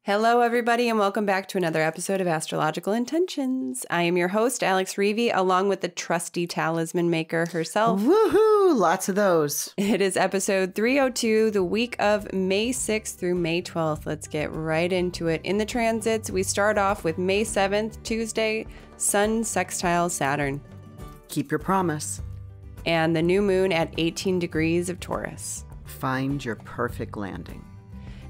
Hello, everybody, and welcome back to another episode of Astrological Intentions. I am your host, Alex Reevy, along with the trusty talisman maker herself. Woohoo! Lots of those. It is episode 302, the week of May 6th through May 12th. Let's get right into it. In the transits, we start off with May 7th, Tuesday, Sun sextile Saturn. Keep your promise. And the new moon at 18 degrees of Taurus. Find your perfect landing.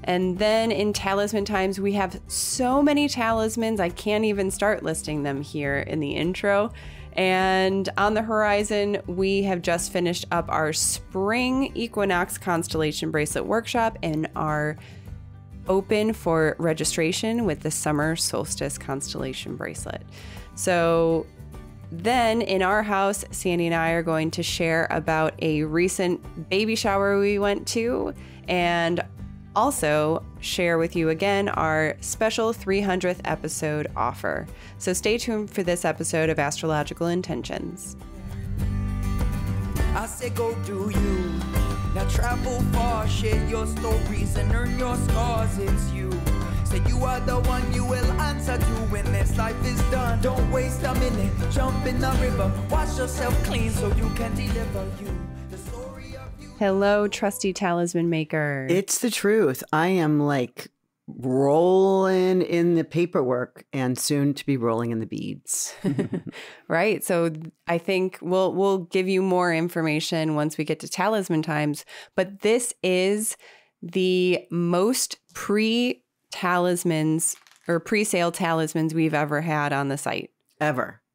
And then in talisman times, we have so many talismans. I can't even start listing them here in the intro. And on the horizon, we have just finished up our spring equinox constellation bracelet workshop and are open for registration with the summer solstice constellation bracelet. So then in our house, Sandy and I are going to share about a recent baby shower we went to and also share with you again our special 300th episode offer. So stay tuned for this episode of Astrological Intentions. I say go do you. Now travel far, share your stories and earn your scars. It's you. Say you are the one you will answer to when this life is done. Don't waste a minute, jump in the river. Wash yourself clean so you can deliver you. Hello, trusty talisman maker. It's the truth. I am like rolling in the paperwork and soon to be rolling in the beads. Right. So I think we'll give you more information once we get to talisman times. But this is the most pre-talismans or pre-sale talismans we've ever had on the site.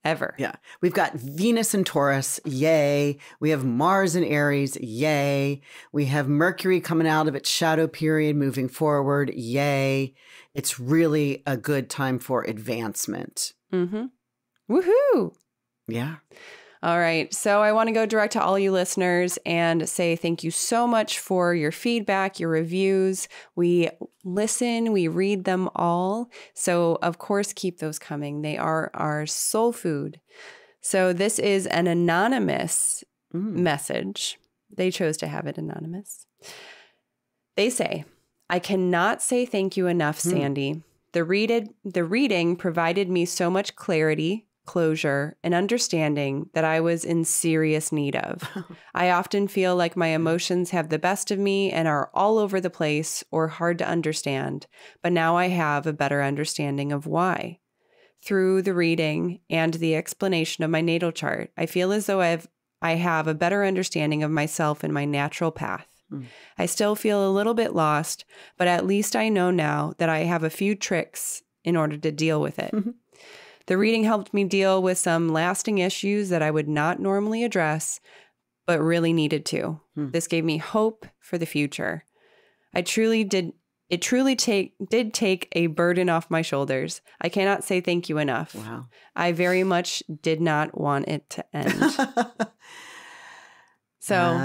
Ever. Yeah. We've got Venus and Taurus. Yay. We have Mars and Aries. Yay. We have Mercury coming out of its shadow period, moving forward. Yay. It's really a good time for advancement. Mm-hmm. Woohoo. Yeah. All right. So I want to go direct to all you listeners and say thank you so much for your feedback, your reviews. We listen, we read them all. So of course, keep those coming. They are our soul food. So this is an anonymous message. They chose to have it anonymous. They say, I cannot say thank you enough, Sandy. The reading provided me so much clarity, closure, and understanding that I was in serious need of. I often feel like my emotions have the best of me and are all over the place or hard to understand, but now I have a better understanding of why. Through the reading and the explanation of my natal chart, I feel as though I have a better understanding of myself and my natural path. I still feel a little bit lost, but at least I know now that I have a few tricks in order to deal with it. The reading helped me deal with some lasting issues that I would not normally address, but really needed to. This gave me hope for the future. It truly did take a burden off my shoulders. I cannot say thank you enough. Wow. I very much did not want it to end. So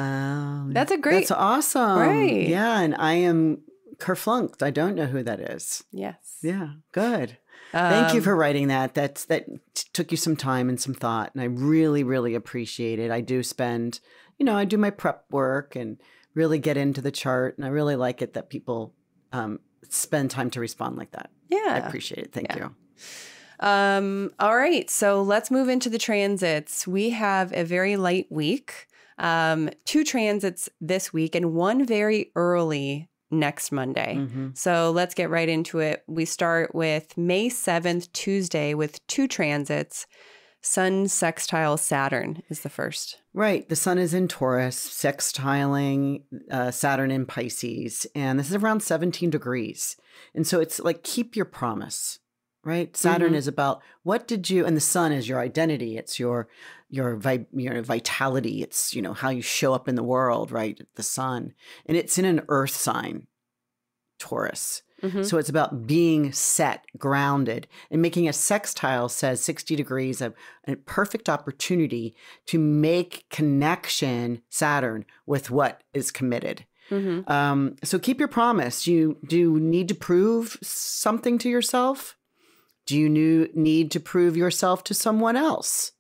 that's That's awesome. Right. Yeah. And I am kerflunked. I don't know who that is. Yes. Yeah. Good. Thank you for writing that. That took you some time and some thought. And I really, really appreciate it. I do spend, I do my prep work and really get into the chart. And I really like it that people spend time to respond like that. Yeah. I appreciate it. Thank you. All right. So let's move into the transits. We have a very light week. 2 transits this week and one very early next Monday. So let's get right into it. We start with May 7th, Tuesday, with 2 transits. Sun sextile Saturn is the first. Right. The sun is in Taurus, sextiling Saturn in Pisces. And this is around 17 degrees. And so it's like, keep your promise, right? Saturn is about what did you, and the sun is your identity. It's your vitality. It's, how you show up in the world, right? The sun. And it's in an earth sign, Taurus. So it's about being set, grounded, and making a sextile says 60 degrees of a perfect opportunity to make connection, Saturn, with what is committed. So keep your promise. Do you need to prove something to yourself? Do you need to prove yourself to someone else?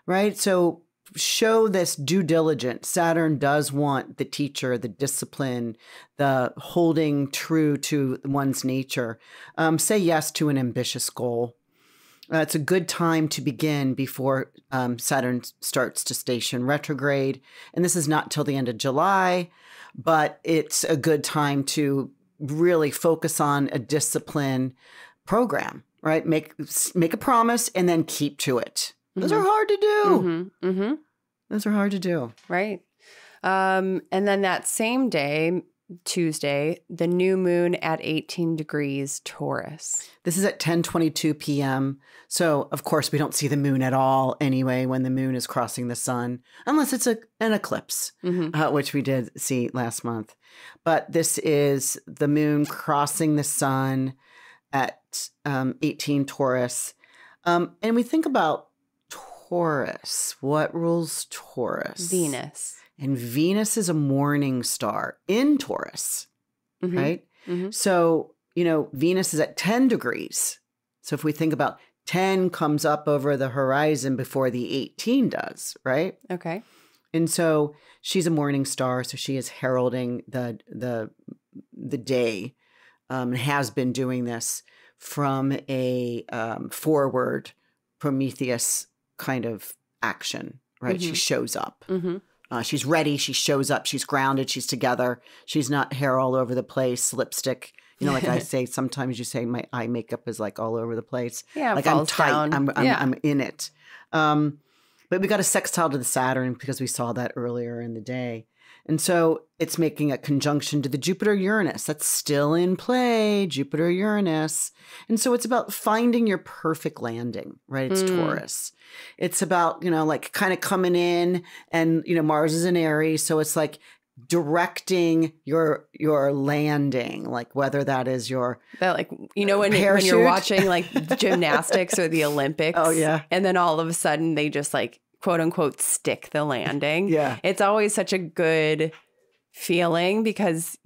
Right? So show this due diligence. Saturn does want the teacher, the discipline, the holding true to one's nature. Say yes to an ambitious goal. It's a good time to begin before Saturn starts to station retrograde. And this is not till the end of July, but it's a good time to really focus on a discipline program, right? Make a promise and then keep to it. Those are hard to do. Those are hard to do. Right. And then that same day, Tuesday, the new moon at 18 degrees Taurus. This is at 10:22 p.m. So, of course, we don't see the moon at all anyway when the moon is crossing the sun, unless it's an eclipse, which we did see last month. But this is the moon crossing the sun at 18 Taurus. And we think about Taurus. What rules Taurus? Venus. And Venus is a morning star in Taurus, right? So, Venus is at 10 degrees. So if we think about 10 comes up over the horizon before the 18 does, right? Okay. And so she's a morning star. So she is heralding the day, and has been doing this from a forward Prometheus kind of action, right? She shows up. She's ready. She shows up. She's grounded. She's together. She's not hair all over the place, lipstick. Like I say, sometimes you say my eye makeup is like all over the place. Yeah, like I'm tight. Down. I'm in it. But we got a sextile to the Saturn because we saw that earlier in the day. And so it's making a conjunction to the Jupiter-Uranus. That's still in play, Jupiter-Uranus. And so it's about finding your perfect landing, right? It's Taurus. It's about, like kind of coming in and, Mars is in Aries. So it's like directing your landing, like whether that is your when you're watching like gymnastics or the Olympics. Oh, yeah. And then all of a sudden they just like, quote unquote, stick the landing. Yeah. It's always such a good feeling because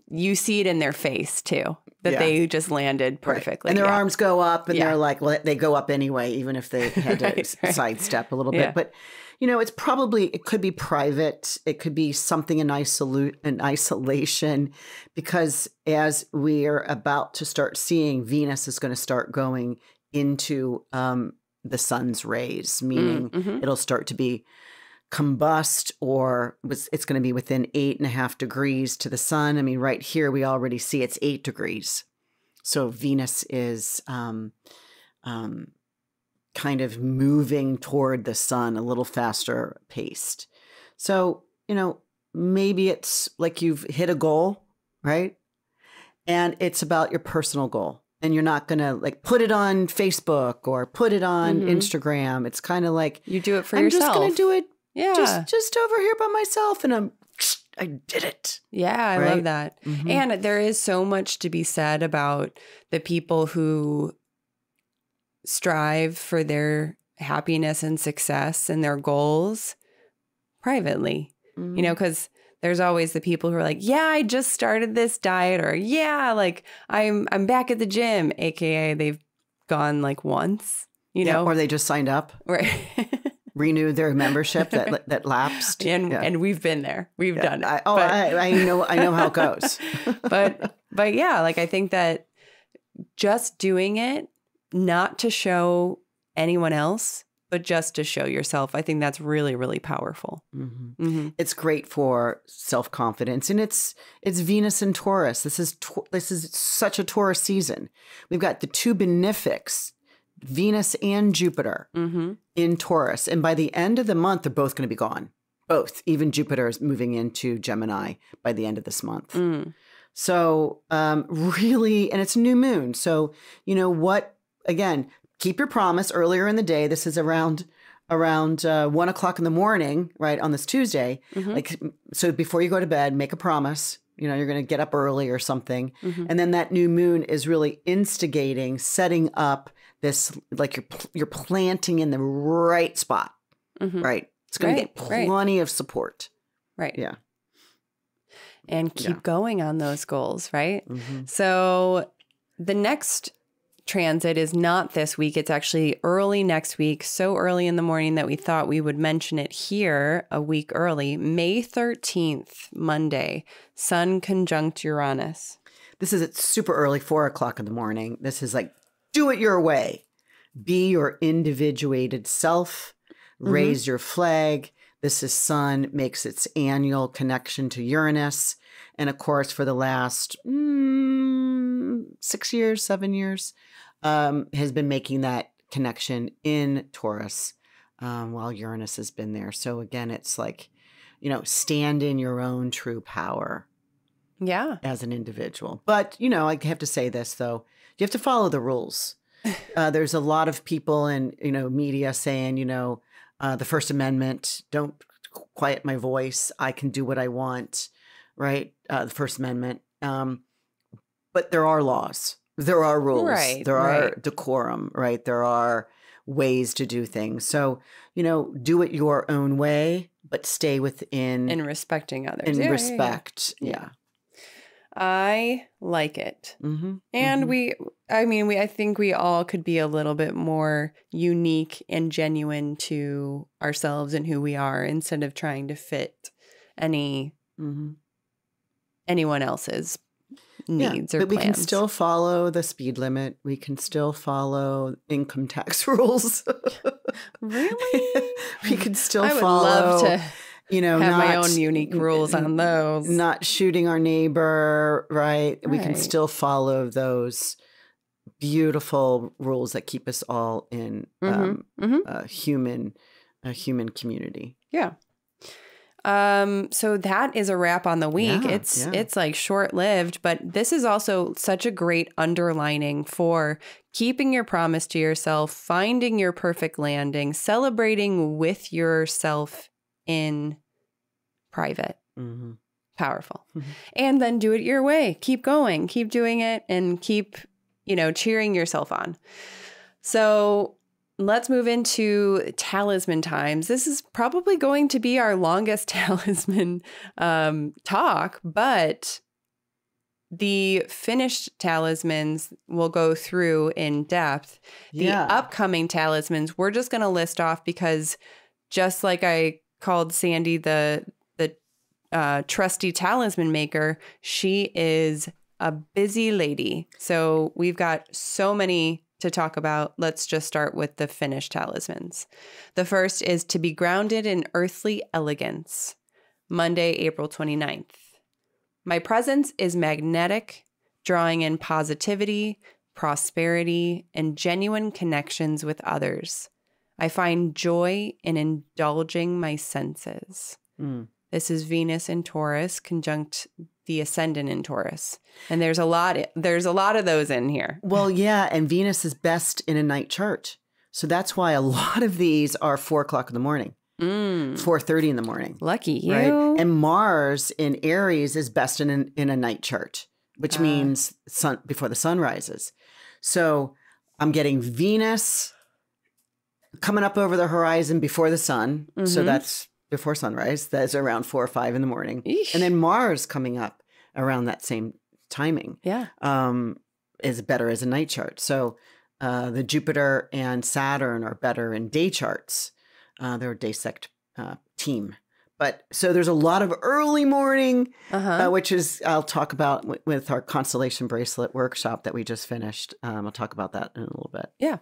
you see it in their face too, that they just landed perfectly. Right. And their arms go up and they're like, well, they go up anyway, even if they had to sidestep a little bit. But, it could be private. It could be something in isolation, because as we're about to start seeing, Venus is going to start going into the sun's rays, meaning it'll start to be combust, or it's going to be within 8.5 degrees to the sun. I mean, right here, we already see it's 8 degrees. So Venus is kind of moving toward the sun a little faster paced. So, maybe it's like you've hit a goal, right? And it's about your personal goal. And you're not going to like put it on Facebook or put it on Instagram. It's kind of like you do it for yourself. I'm just going to do it Yeah. Just over here by myself, and I did it. Yeah, I love that. Mm-hmm. And there is so much to be said about the people who strive for their happiness and success and their goals privately, you know, because there's always the people who are like, yeah, I just started this diet, or yeah, like I'm back at the gym, AKA they've gone like once, you know, or they just signed up. Right. Renewed their membership that lapsed. And we've been there. We've done it. I know how it goes. but yeah, like I think that just doing it, not to show anyone else, but just to show yourself, I think that's really, really powerful. Mm-hmm. Mm-hmm. It's great for self-confidence, and it's Venus and Taurus. This is such a Taurus season. We've got the two benefics, Venus and Jupiter in Taurus. And by the end of the month, they're both going to be gone. Both. Even Jupiter is moving into Gemini by the end of this month. So really, and it's a new moon. So, you know what, again, keep your promise earlier in the day. This is around 1 o'clock in the morning, right, on this Tuesday. Like, so before you go to bed, make a promise. You know, you're going to get up early or something. And then that new moon is really instigating, setting up this, like you're planting in the right spot, right? It's going to get plenty of support. Right. Yeah. And keep going on those goals, right? So the next transit is not this week. It's actually early next week, so early in the morning that we thought we would mention it here a week early. May 13th, Monday, Sun conjunct Uranus. This is at super early, 4 o'clock in the morning. This is like, do it your way. Be your individuated self. Raise your flag. This is Sun, makes its annual connection to Uranus. And of course, for the last 6 years, 7 years, has been making that connection in Taurus while Uranus has been there. So again, it's like, stand in your own true power. Yeah. As an individual. But, I have to say this, though. You have to follow the rules. There's a lot of people in, media saying, the First Amendment, don't quiet my voice. I can do what I want, right? The First Amendment. But there are laws. There are rules. Right, there are decorum, right? There are ways to do things. So, do it your own way, but stay within. And respecting others. And respect. Yeah. I like it. And I think we all could be a little bit more unique and genuine to ourselves and who we are instead of trying to fit anyone else's needs or but plans. We can still follow the speed limit. We can still follow income tax rules. Really? We can still I would follow. love to have my not, own unique rules on those. Not shooting our neighbor, right? We can still follow those beautiful rules that keep us all in a human community. Yeah. So that is a wrap on the week. It's like short-lived, but this is also such a great underlining for keeping your promise to yourself, finding your perfect landing, celebrating with yourself in private. Powerful. And then do it your way. Keep going, keep doing it, and keep, cheering yourself on. So let's move into talisman times. This is probably going to be our longest talisman talk, but the finished talismans we'll go through in depth. The upcoming talismans, we're just going to list off because just like I called Sandy the trusty talisman maker, she is a busy lady. So we've got so many to talk about. Let's just start with the finished talismans. The first is to be grounded in earthly elegance. Monday, April 29th. My presence is magnetic, drawing in positivity, prosperity, and genuine connections with others. I find joy in indulging my senses. This is Venus in Taurus, conjunct the Ascendant in Taurus. And there's a lot of those in here. Well, yeah, and Venus is best in a night chart. So that's why a lot of these are 4 o'clock in the morning, 4:30 in the morning. Lucky you. Right? And Mars in Aries is best in a night chart, which means before the sun rises. So I'm getting Venus coming up over the horizon before the sun. So that's before sunrise. That's around 4 or 5 in the morning. Eesh. And then Mars coming up around that same timing. Yeah. Is better as a night chart. So the Jupiter and Saturn are better in day charts. They're a day sect team. But so there's a lot of early morning, which is I'll talk about with our constellation bracelet workshop that we just finished. I'll talk about that in a little bit. Yeah.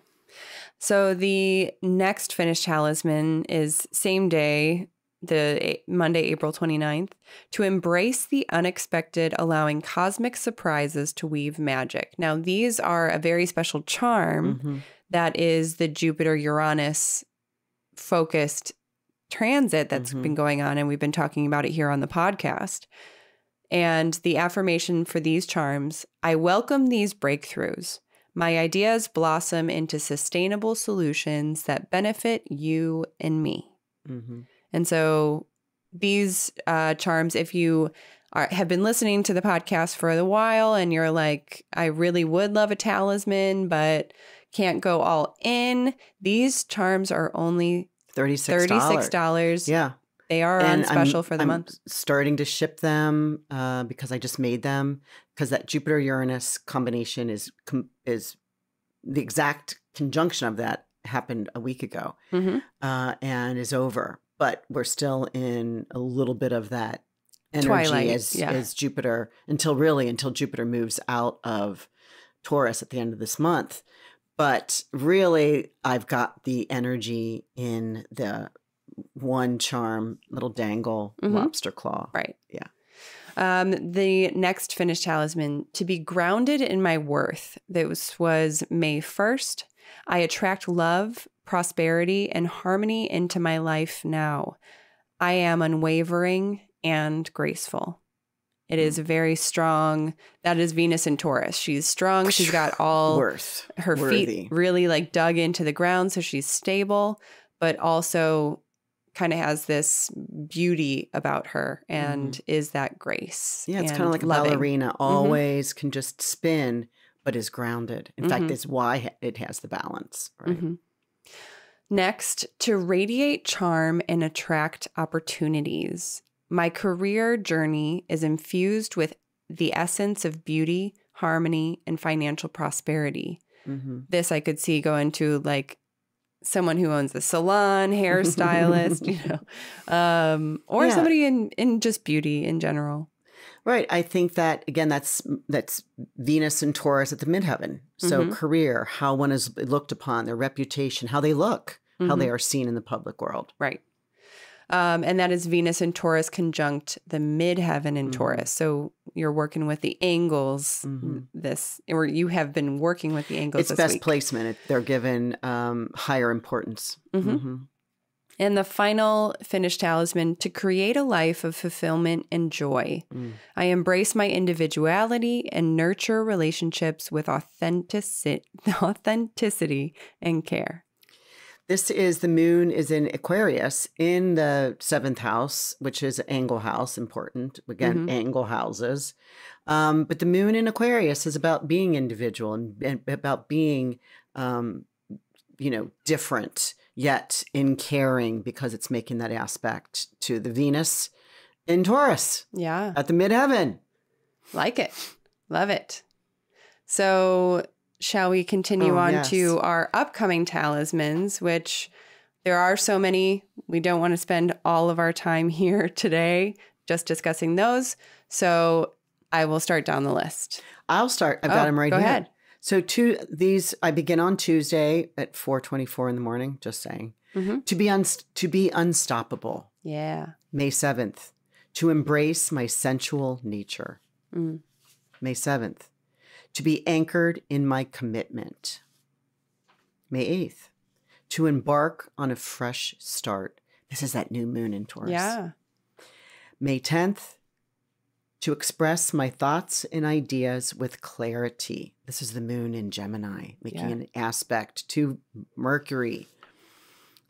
So the next finished talisman is same day, the Monday, April 29th, to embrace the unexpected, allowing cosmic surprises to weave magic. Now, these are a very special charm that is the Jupiter-Uranus focused transit that's been going on, and we've been talking about it here on the podcast. And the affirmation for these charms, I welcome these breakthroughs. My ideas blossom into sustainable solutions that benefit you and me. And so these charms, if you have been listening to the podcast for a while and you're like, I really would love a talisman, but can't go all in, these charms are only $36. Yeah. They are on special for the month. Starting to ship them because I just made them because that Jupiter-Uranus combination is the exact conjunction of that happened a week ago and is over. But we're still in a little bit of that energy Twilight, as Jupiter, until Jupiter moves out of Taurus at the end of this month. But really, I've got the energy in the one charm, little dangle, lobster claw. Right. Yeah. The next finished talisman, to be grounded in my worth. This was May 1st. I attract love, prosperity, and harmony into my life now. I am unwavering and graceful. It is very strong. That is Venus in Taurus. She's strong. She's got all her feet really like dug into the ground. So she's stable, but also kind of has this beauty about her and is that grace. Yeah, it's kind of like loving. a ballerina, always can just spin, but is grounded. In fact, that's why it has the balance. Right. Next, to radiate charm and attract opportunities. My career journey is infused with the essence of beauty, harmony, and financial prosperity. This I could see going to like someone who owns a salon, hairstylist, or somebody in just beauty in general. Right. I think that, again, that's Venus and Taurus at the midheaven. So career, how one is looked upon, their reputation, how they look, how they are seen in the public world. Right. And that is Venus and Taurus conjunct the midheaven in Taurus. So you're working with the angles or you have been working with the angles this best week. Placement. They're given higher importance. And the final finished talisman, to create a life of fulfillment and joy. I embrace my individuality and nurture relationships with authenticity and care. This is, the moon is in Aquarius in the 7th house, which is angle house, important. Again, angle houses. But the moon in Aquarius is about being individual and about being, different, yet in caring, because it's making that aspect to the Venus in Taurus. Yeah. At the midheaven. Like it. Love it. So shall we continue on to our upcoming talismans, which there are so many. We don't want to spend all of our time here today just discussing those. So I will start down the list. I'll start. I've got them right here. Go ahead. So these, I begin on Tuesday at 4:24 in the morning, just saying. To be unstoppable. Yeah. May 7th. To embrace my sensual nature. May 7th. To be anchored in my commitment. May 8th. To embark on a fresh start. This is that new moon in Taurus. Yeah. May 10th. To express my thoughts and ideas with clarity. This is the moon in Gemini, making an aspect to Mercury.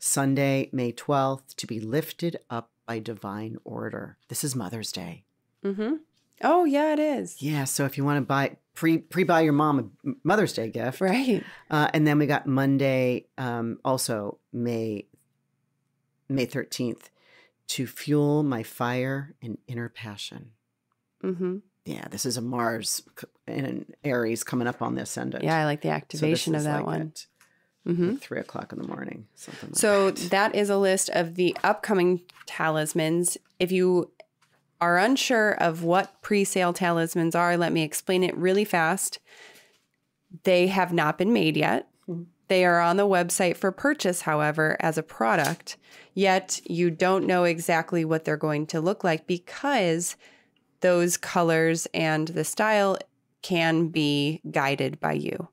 Sunday, May 12th. To be lifted up by divine order. This is Mother's Day. Oh, yeah, it is. Yeah, so if you want to pre-buy your mom a Mother's Day gift. Right. And then we got Monday, also May 13th, to fuel my fire and inner passion. Yeah, this is a Mars and an Aries coming up on the Ascendant. Yeah, I like the activation of that one. Like 3 o'clock in the morning, something like so that. That is a list of the upcoming talismans. If you are unsure of what pre-sale talismans are, let me explain it really fast. They have not been made yet. They are on the website for purchase, however, as a product, yet you don't know exactly what they're going to look like because those colors and the style can be guided by you.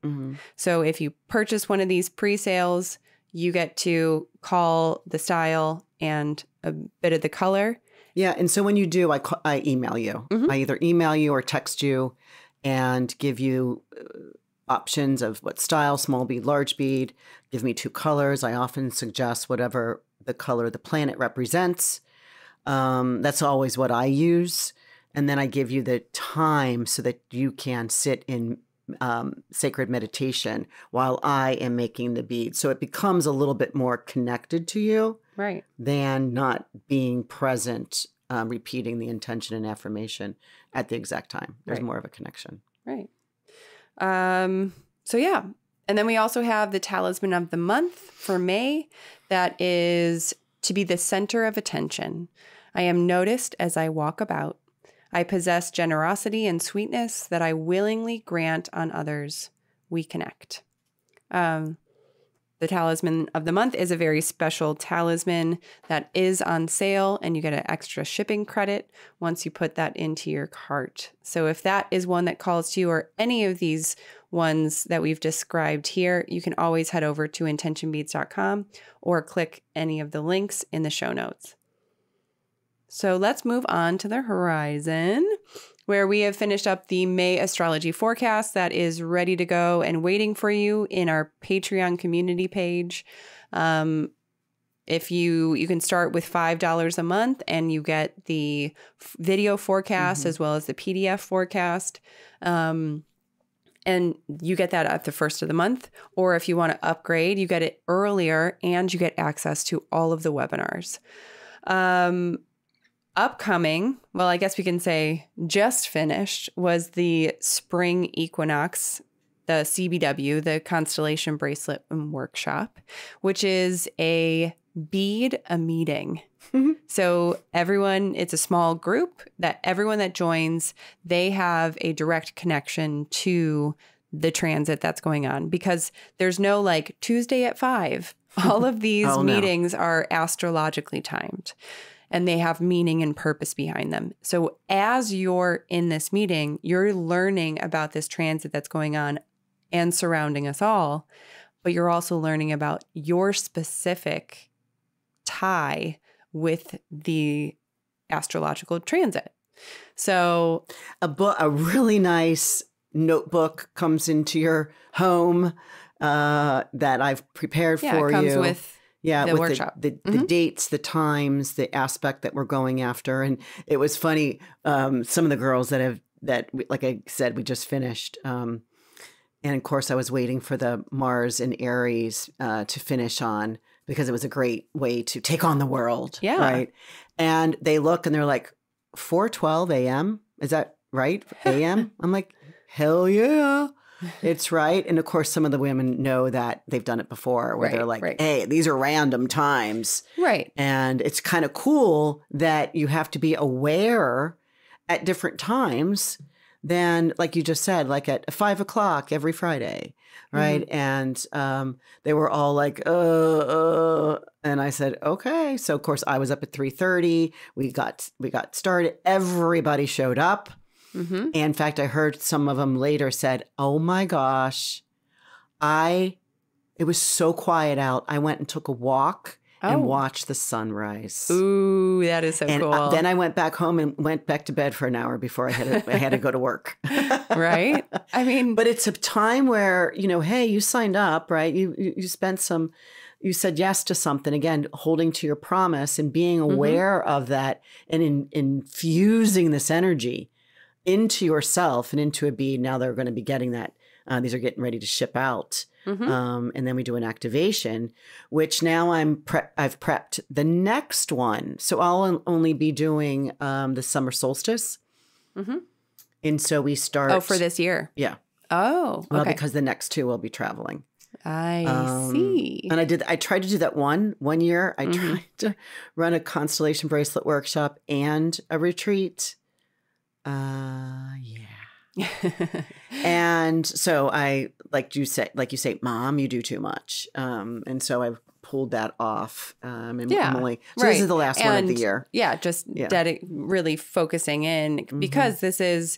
So if you purchase one of these pre-sales, you get to call the style and a bit of the color. Yeah, and so when you do, I email you. I either email you or text you and give you options of what style, small bead, large bead. Give me 2 colors. I often suggest whatever the color the planet represents. That's always what I use. And then I give you the time so that you can sit in sacred meditation while I am making the bead. So it becomes a little bit more connected to you, right, than not being present, repeating the intention and affirmation at the exact time. There's more of a connection. Right. So yeah, And then we also have the Talisman of the month for May. That is to be the center of attention. I am noticed as I walk about. I possess generosity and sweetness that I willingly grant on others. We connect. The Talisman of the month is a very special talisman that is on sale, and you get an extra shipping credit once you put that into your cart. So if that is one that calls to you, or any of these ones that we've described here, you can always head over to intentionbeads.com or click any of the links in the show notes. So let's move on to the horizon, where we have finished up the May astrology forecast that is ready to go and waiting for you in our Patreon community page. If you can start with $5 a month and you get the video forecast as well as the PDF forecast. And you get that at the first of the month. Or if you want to upgrade, you get it earlier and you get access to all of the webinars. Upcoming, well, I guess we can say just finished, was the spring equinox, the CBW, the Constellation Bracelet and Workshop, which is a meeting. So everyone, it's a small group that everyone that joins, they have a direct connection to the transit that's going on, because there's no like Tuesday at 5. All of these meetings are astrologically timed. And they have meaning and purpose behind them. So as you're in this meeting, you're learning about this transit that's going on and surrounding us all, but you're also learning about your specific tie with the astrological transit. So a really nice notebook comes into your home that I've prepared for it comes you. With the workshop. The dates, the times, the aspect that we're going after. And it was funny. Some of the girls like I said, we just finished. And of course I was waiting for the Mars and Aries to finish on, because it was a great way to take on the world. Yeah. Right. And they look and they're like, 4:12 a.m. Is that right? A.m. I'm like, hell yeah. It's right. And of course, some of the women know that they've done it before, where they're like, hey, these are random times. Right. And it's kind of cool that you have to be aware at different times than, like you just said, like at 5 o'clock every Friday. Right. And they were all like, and I said, okay. So of course I was up at 3:30. We got started. Everybody showed up. And in fact, I heard some of them later said, oh my gosh, it was so quiet out. I went and took a walk and watched the sunrise. Ooh, that is so cool. Then I went back home and went back to bed for an hour before I had to go to work. Right. I mean, but it's a time where, hey, you signed up, right? You spent you said yes to something, again, holding to your promise and being aware of that and infusing this energy into yourself and into a bead. Now they're going to be getting that. These are getting ready to ship out. And then we do an activation, which now I've prepped the next one. So I'll only be doing the summer solstice. And so we start. Oh, for this year? Yeah. Oh, okay. Well, because the next two will be traveling. I see. And I tried to do that one year. I tried to run a constellation bracelet workshop and a retreat. Yeah. And so I, like you say, Mom, you do too much. And so I pulled that off. And I'm only, so this is the last one of the year. Yeah. Just really focusing in, because it's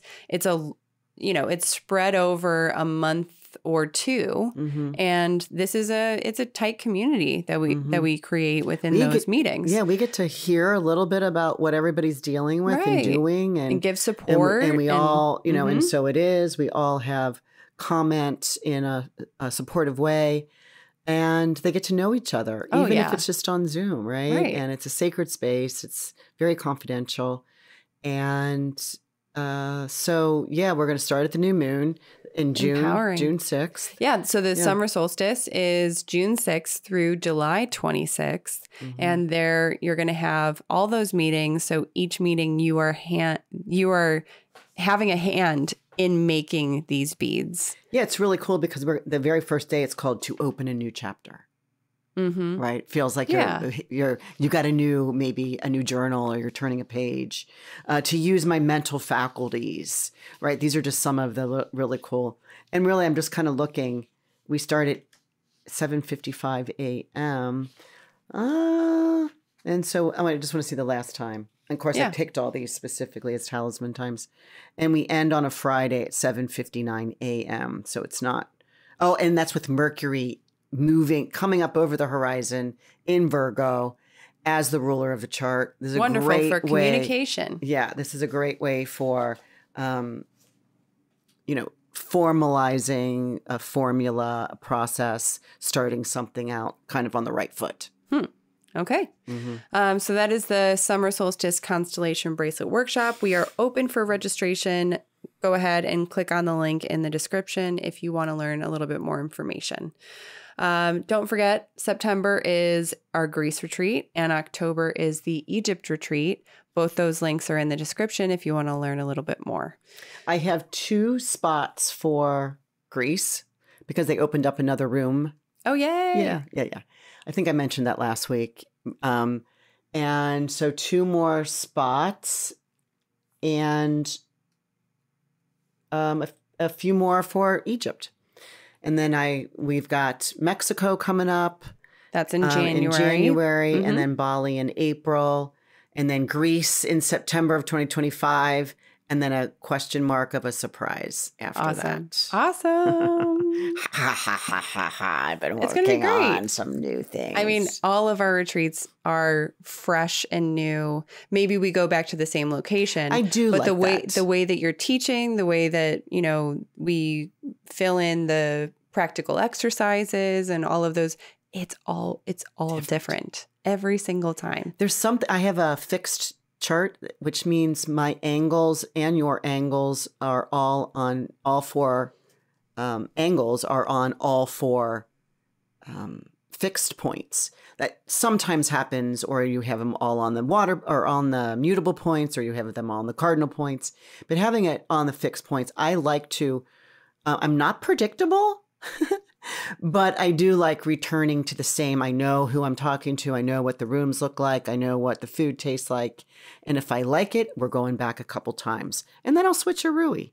spread over a month or two. And this is it's a tight community that we create within those meetings. Yeah, we get to hear a little bit about what everybody's dealing with and doing and give support. And we all, and so it is, we all have comment in a supportive way, and they get to know each other, even if it's just on Zoom, right? And it's a sacred space. It's very confidential. And so we're going to start at the new moon in June 6th. Yeah. So the summer solstice is June 6th through July 26th. And there you're going to have all those meetings. So each meeting you are having a hand in making these beads. Yeah, it's really cool because the very first day it's called To Open a New Chapter. Mm-hmm. Right? Feels like you got maybe a new journal, or you're turning a page. To use my mental faculties, right? These are just some of the really cool. And really, I'm just kind of looking. We start at 7:55 a.m. And so I just want to see the last time. And of course, I picked all these specifically as talisman times. And we end on a Friday at 7:59 a.m. So it's not. Oh, and that's with Mercury coming up over the horizon in Virgo as the ruler of the chart. This is wonderful a great for communication. Yeah, this is a great way for, formalizing a formula, a process, starting something out kind of on the right foot. Okay. Mm-hmm. So that is the Summer Solstice Constellation Bracelet Workshop. We are open for registration. Go ahead and click on the link in the description if you want to learn a little bit more information. Don't forget, September is our Greece retreat and October is the Egypt retreat. Both those links are in the description if you want to learn a little bit more. I have 2 spots for Greece because they opened up another room. Oh, yay. Yeah. I think I mentioned that last week. And so 2 more spots and a few more for Egypt. And then we've got Mexico coming up. That's in January. Mm-hmm. And then Bali in April. And then Greece in September of 2025. And then a question mark of a surprise after that. Awesome. I've been working on some new things. I mean, all of our retreats are fresh and new. Maybe we go back to the same location. I do, but the way that you're teaching, the way that, we fill in the practical exercises and all of those, it's all different every single time. There's something. I have a fixed chart, which means my angles and your angles are all on all 4 angles are on all 4 fixed points. That sometimes happens, or you have them all on the water or on the mutable points, or you have them all on the cardinal points. But having it on the fixed points, I like to. I'm not predictable. But I do like returning to the same. I know who I'm talking to. I know what the rooms look like. I know what the food tastes like. And if I like it, we're going back a couple times. And then I'll switcheroo,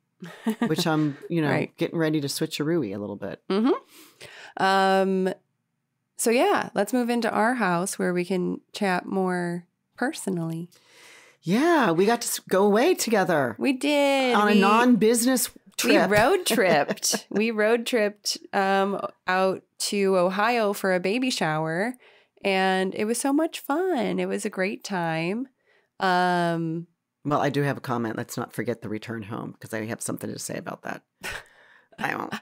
which I'm, right. Getting ready to switcheroo a little bit. Mm-hmm. So yeah, let's move into our house where we can chat more personally. Yeah, we got to go away together. We did. On a non-business trip. We road tripped out to Ohio for a baby shower, and it was so much fun. It was a great time. Well, I do have a comment. Let's not forget the return home, because I have something to say about that. I won't.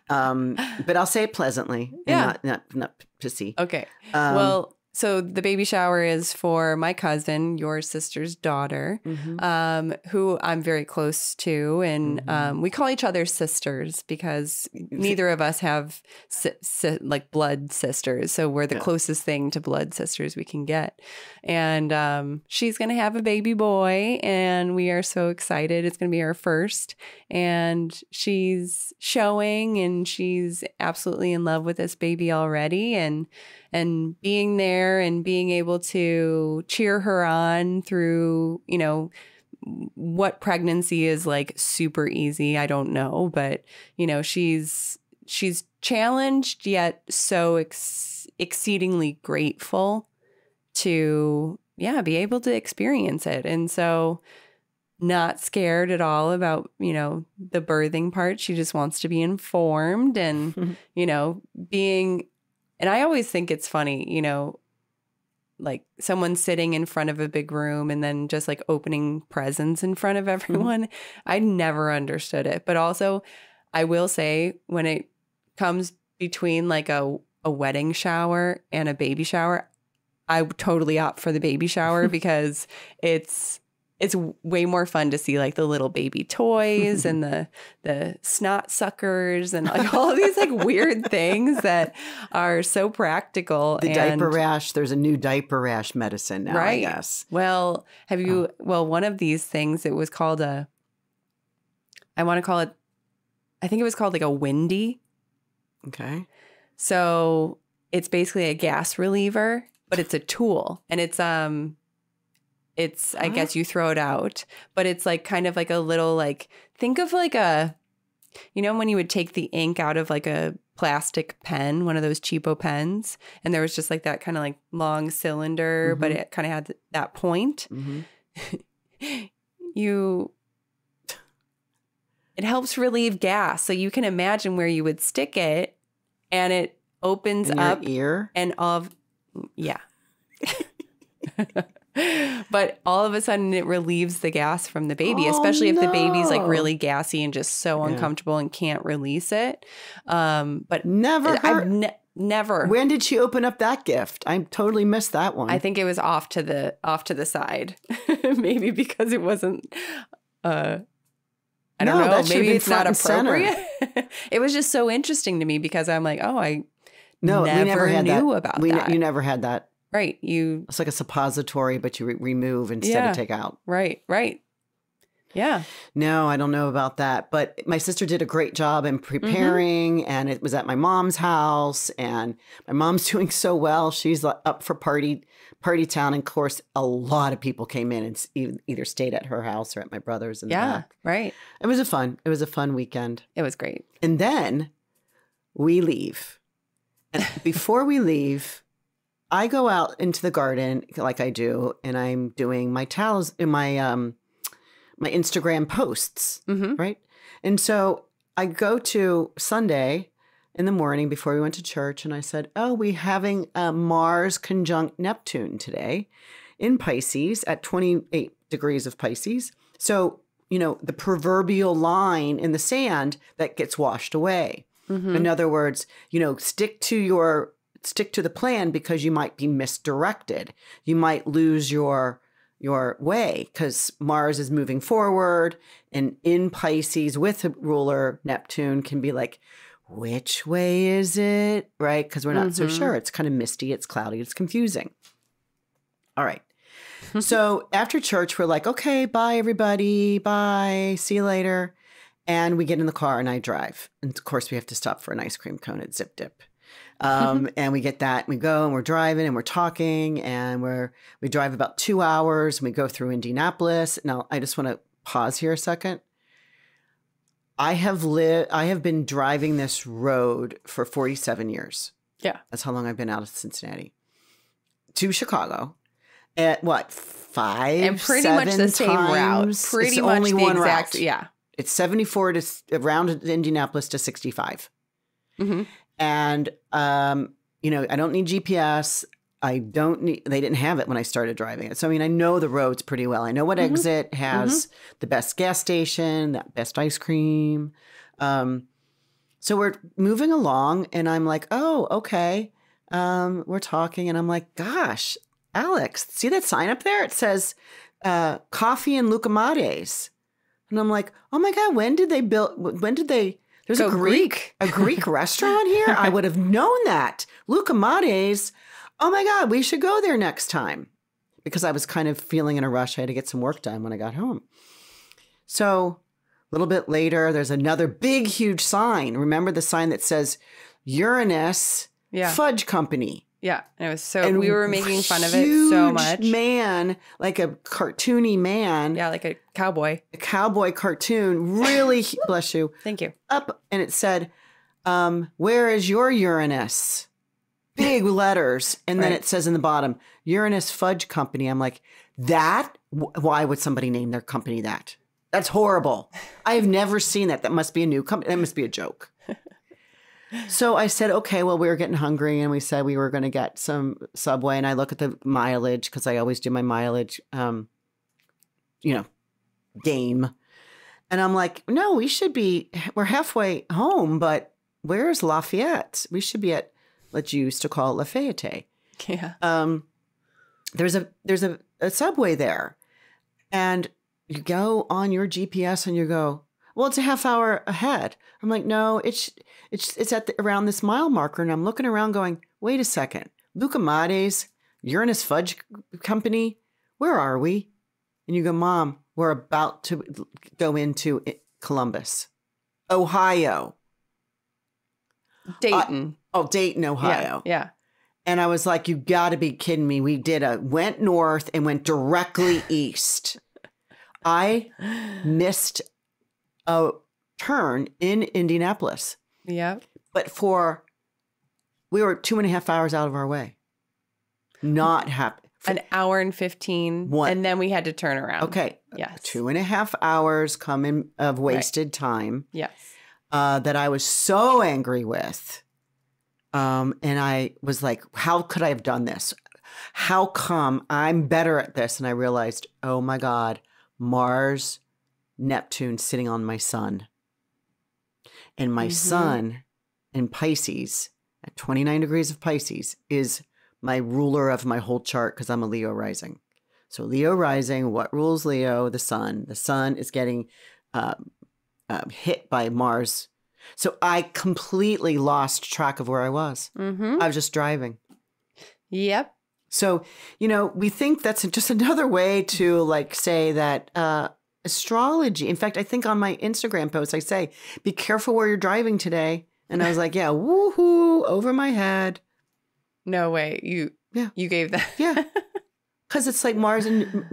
But I'll say it pleasantly. Yeah. And not pissy. Okay. Well, so the baby shower is for my cousin, your sister's daughter, who I'm very close to. And we call each other sisters because neither of us have like blood sisters. So we're the closest thing to blood sisters we can get. And she's going to have a baby boy, and we are so excited. It's going to be our first. And she's showing, and she's absolutely in love with this baby already. And being there and being able to cheer her on through, what pregnancy is like super easy. I don't know, but she's challenged yet so exceedingly grateful to, be able to experience it. And so not scared at all about, the birthing part. She just wants to be informed and, being. And I always think it's funny, like someone sitting in front of a big room and then just like opening presents in front of everyone. I never understood it. But also, I will say when it comes between like a wedding shower and a baby shower, I would totally opt for the baby shower because it's way more fun to see like the little baby toys and the snot suckers and like all of these like weird things that are so practical. The diaper rash, there's a new diaper rash medicine now, right. I guess. Well, one of these things, it was called I want to call it, I think it was called like a windy. Okay. So it's basically a gas reliever, but it's a tool, and it's I guess you throw it out, but it's like kind of like a little, like, think of like when you would take the ink out of like a plastic pen, one of those cheapo pens, and there was just like that kind of like long cylinder, but it kind of had that point. It helps relieve gas. So you can imagine where you would stick it, and it opens up your ear and yeah. But all of a sudden it relieves the gas from the baby, especially if the baby's like really gassy and just so uncomfortable and can't release it. But never. Never. When did she open up that gift? I totally missed that one. I think it was off to the side. Maybe because it wasn't I don't know. Maybe it's not appropriate. It was just so interesting to me because I'm like, we never knew about that. You never had that. Right. It's like a suppository, but you remove instead of take out. Right. Yeah. No, I don't know about that. But my sister did a great job in preparing, and it was at my mom's house, and my mom's doing so well. She's up for party town. And of course, a lot of people came in and either stayed at her house or at my brother's in the back. Right. It was a fun weekend. It was great. And then we leave. And before we leave, I go out into the garden like I do, and I'm doing my my Instagram posts, right? And so I go to Sunday in the morning before we went to church, and I said, we're having Mars conjunct Neptune today in Pisces at 28 degrees of Pisces. So, the proverbial line in the sand that gets washed away. In other words, stick to the plan because you might be misdirected. You might lose your way because Mars is moving forward, and in Pisces with a ruler Neptune can be like, which way is it? Right? Because we're not so sure. It's kind of misty. It's cloudy. It's confusing. All right. So after church, we're like, okay, bye everybody. Bye. See you later. And we get in the car and I drive. And of course we have to stop for an ice cream cone at Zip Dip. And we get that, and we go and we're driving and we're talking, and we drive about 2 hours, and we go through Indianapolis. Now, I just want to pause here a second. I have been driving this road for 47 years. Yeah. That's how long I've been out of Cincinnati to Chicago at what, 5, and pretty much the same route. Pretty much only the one exact, route. yeah. It's 74 to around Indianapolis to 65. And, I don't need GPS. They didn't have it when I started driving it. So, I know the roads pretty well. I know what exit has the best gas station, the best ice cream. So we're moving along, and I'm like, oh, okay. We're talking, and I'm like, gosh, Alex, see that sign up there? It says coffee and Lucamades. And I'm like, oh my God, there's a Greek restaurant here? I would have known that. Lucamades. Oh my God, we should go there next time. Because I was kind of feeling in a rush. I had to get some work done when I got home. So a little bit later, there's another big, huge sign. Remember the sign that says Uranus Fudge Company? Yeah. And we were making fun of it so much. Man, like a cartoony man. Yeah, like a cowboy. A cowboy cartoon. Really, bless you. Thank you. Up, and it said, where is your Uranus? Big letters. And then it says in the bottom, Uranus Fudge Company. I'm like, why would somebody name their company that? That's horrible. I have never seen that. That must be a new company. That must be a joke. So I said, okay, well, we were getting hungry, and we said we were going to get some Subway. And I look at the mileage because I always do my mileage, game. And I'm like, no, we're halfway home, but where's Lafayette? We should be at what you used to call Lafayette. Yeah. There's a Subway there, and you go on your GPS and you go, well, it's a half hour ahead. I'm like, no, it's at around this mile marker. And I'm looking around going, wait a second. Lucamades, Uranus Fudge Company, where are we? And you go, Mom, we're about to go into Columbus, Ohio. Dayton. Dayton, Ohio. Yeah. And I was like, you got to be kidding me. We went north and went directly east. I missed a turn in Indianapolis. Yeah. But we were 2.5 hours out of our way. Not happy. An hour and 15. And then we had to turn around. Okay. Yes. 2.5 hours coming of wasted time. Yes. That I was so angry with. And I was like, how could I have done this? How come I'm better at this? And I realized, oh my God, Mars, Neptune sitting on my sun. And my sun in Pisces at 29 degrees of Pisces is my ruler of my whole chart because I'm a Leo rising. So Leo rising, what rules Leo? The sun. The sun is getting hit by Mars. So I completely lost track of where I was. I was just driving. Yep. So, we think that's just another way to like say that astrology. In fact, I think on my Instagram post, I say, be careful where you're driving today. And I was like, yeah, woohoo, over my head. No way. You gave that. Yeah. Because it's like Mars and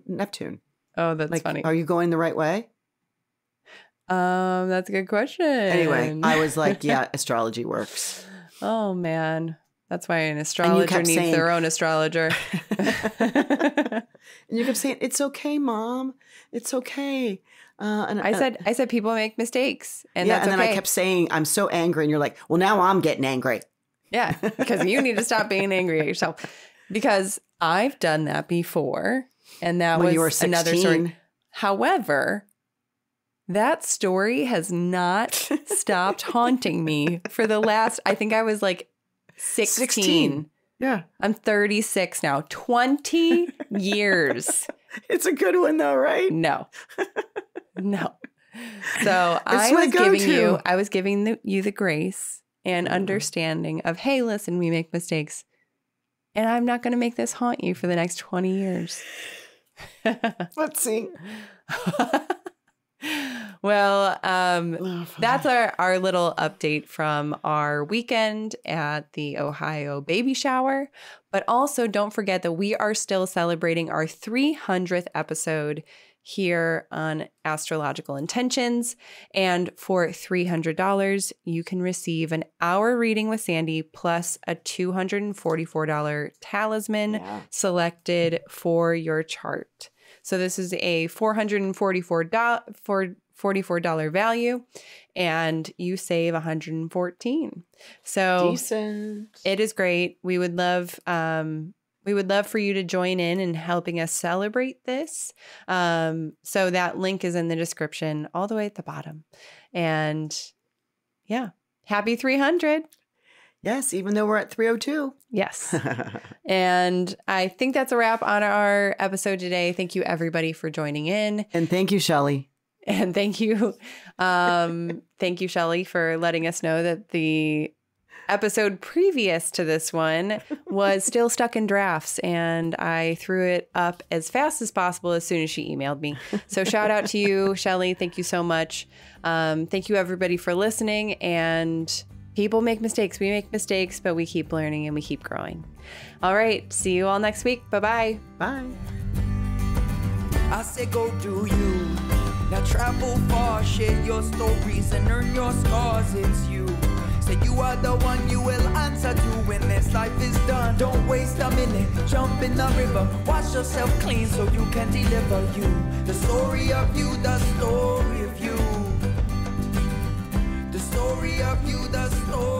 Neptune. Oh, that's funny. Are you going the right way? That's a good question. Anyway, I was like, yeah, astrology works. Oh, man. That's why an astrologer needs their own astrologer. And you kept saying, it's okay, Mom. It's okay. And I said people make mistakes. And that's and then okay. I kept saying, I'm so angry. And you're like, well, now I'm getting angry. Yeah, because you need to stop being angry at yourself. Because I've done that before. And that was you were 16. Another story. However, that story has not stopped haunting me for the last, I think I was like 16. Yeah. I'm 36 now. 20 years. It's a good one though, right? No. So I was giving you the grace and understanding of, hey, listen, we make mistakes. And I'm not going to make this haunt you for the next 20 years. Let's see. Well, that's our little update from our weekend at the Ohio baby shower. But also don't forget that we are still celebrating our 300th episode here on Astrological Intentions. And for $300, you can receive an hour reading with Sandy plus a $244 talisman selected for your chart. So this is a $444 value, and you save $114. So decent. It is great. We would love for you to join in helping us celebrate this. So that link is in the description all the way at the bottom. And yeah, happy 300. Yes, even though we're at 302. Yes. And I think that's a wrap on our episode today. Thank you, everybody, for joining in. And thank you, Shelley. And thank you, Shelley, for letting us know that the episode previous to this one was still stuck in drafts, and I threw it up as fast as possible as soon as she emailed me. So shout out to you, Shelley. Thank you so much. Thank you, everybody, for listening. And people make mistakes. We make mistakes, but we keep learning and we keep growing. All right. See you all next week. Bye-bye. Bye. I say go do you. Now travel far, share your stories and earn your scars. It's you. Say you are the one you will answer to when this life is done. Don't waste a minute, jump in the river. Wash yourself clean so you can deliver you. The story of you, the story of you. The story of you, the story.